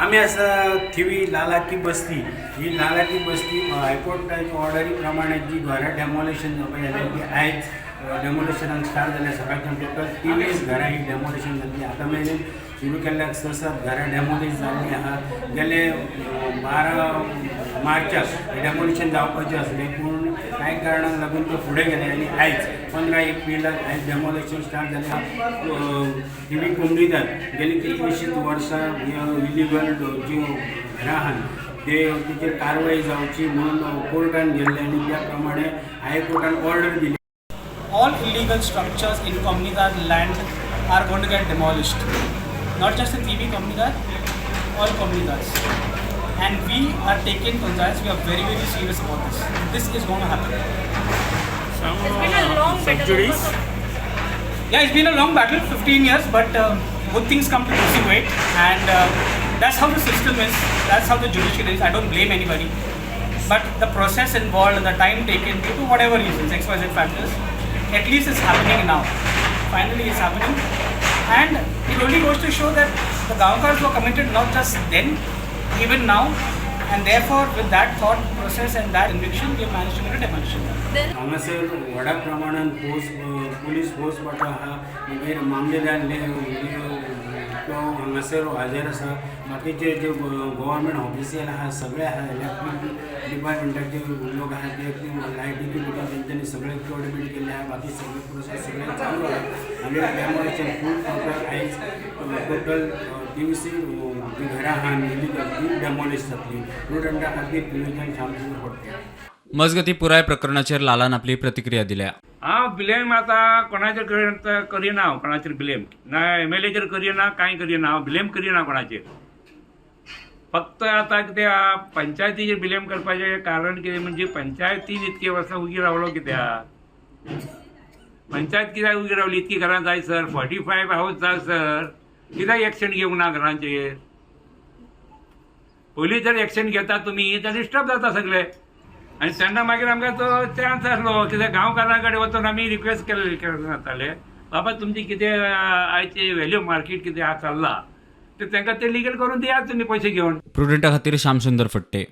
आम्ही असं थिवी लालाकी बस्ती ही लालाकी बस्ती हायकोर्टाच्या ऑर्डरीप्रमाणे जी घरां डेमोलेशन झालेली आहेत डेमोलेशनाक स्टार्ट झाल्या सकाळच्यान टोटल 23 घरां ही डेमोलेशन जाल्ली आतां मेरेन सुरू केल्ल्या 6-7 घरां डेमोलिश जाल्लीं आहात गेले 12 मार्चाक डेमोलिशन जावपाचें आसलें पूण कांय कारणाक लागून ते फुडें गेले आनी आयज 15 एप्रिलाक आयज डेमोलेशन स्टार्ट जालें थिवी कोंबडीदार गेली कितलींशींच वर्सां इलिगल ज्यो घरां आहात तेचेर कारवाई जावची म्हणून कोर्टान गेल्ले आनी त्या प्रमाणे हायकोर्टान ऑर्डर दिली. All illegal structures in Comunidad land are going to get demolished. Not just in TV Comunidad, all Comunidades. And we are taking conscience, we are very, very serious about this. This is going to happen. It's been a long centuries. Yeah, it's been a long battle, 15 years, but good things come to easy weight. And that's how the system is, that's how the judiciary is. I don't blame anybody. But the process involved and the time taken due to whatever reasons, XYZ factors, at least it's happening now. Finally it's happening. And it only goes to show that the Gaonkars were committed not just then, even now. And therefore with that thought process and that conviction, we have managed to get a demolition. हांगासर व्हडा प्रमाणान police force वाटा आहा मागीर मामलेदार तो हांगासर हाजीर आसा बाकीचे जे गव्हर्मेंट ऑफिशियल आहा सगळे आहा इलेक्ट्रीक डिपार्टमेंटाचे लोक आहा ते लायटीचे लोक तेंच्यांनी सगळे कोऑर्डिनेट केले आहा बाकी सगळे प्रोसेस सगळे चालू आहा आनी डेमोलेशन फूल टोटल आयज टोटल 23 जी घरां आहा इलिगल ती डेमोलिश जातली स्टुडंटा खातीर नियोजन सामकें पडटलें. मजगती पुराय प्रकरणाचेर लालान आपली प्रतिक्रिया दिल्या. हांव ब्लेम आतां कोणाचेर करिना हांव कोणाचेर ब्लेम ना MLAचेर करिना कांय करिना हांव ब्लेम करिना कोणाचेर फक्त आतां कित्याक पंचायतीचेर ब्लेम करपाचें कारण कितें म्हणजे पंचायतीन इतके वर्सां उगी रावलो कित्याक पंचायत कित्याक उगी रावली इतकी घरां जाय सर 45 हाऊस जाय सर कित्याक एक्शन घेवंक ना घरांचेर पयलीं जर एक्शन घेता तुमी जाल्यार डिस्टर्ब जाता सगळे आनी तेन्ना मागीर आमकां तो चान्स आसलो कित्याक गांवकारां कडेन वचून आमी रिक्वेस्ट केले जाताले बाबा तुमची कितें आयचे व्हॅल्यू मार्केट कितें चल्ला ते तांकां ते लिगल करून दियात तुमी पयशे घेवन. प्रुडंटा खातीर श्यामसुंदर फडते.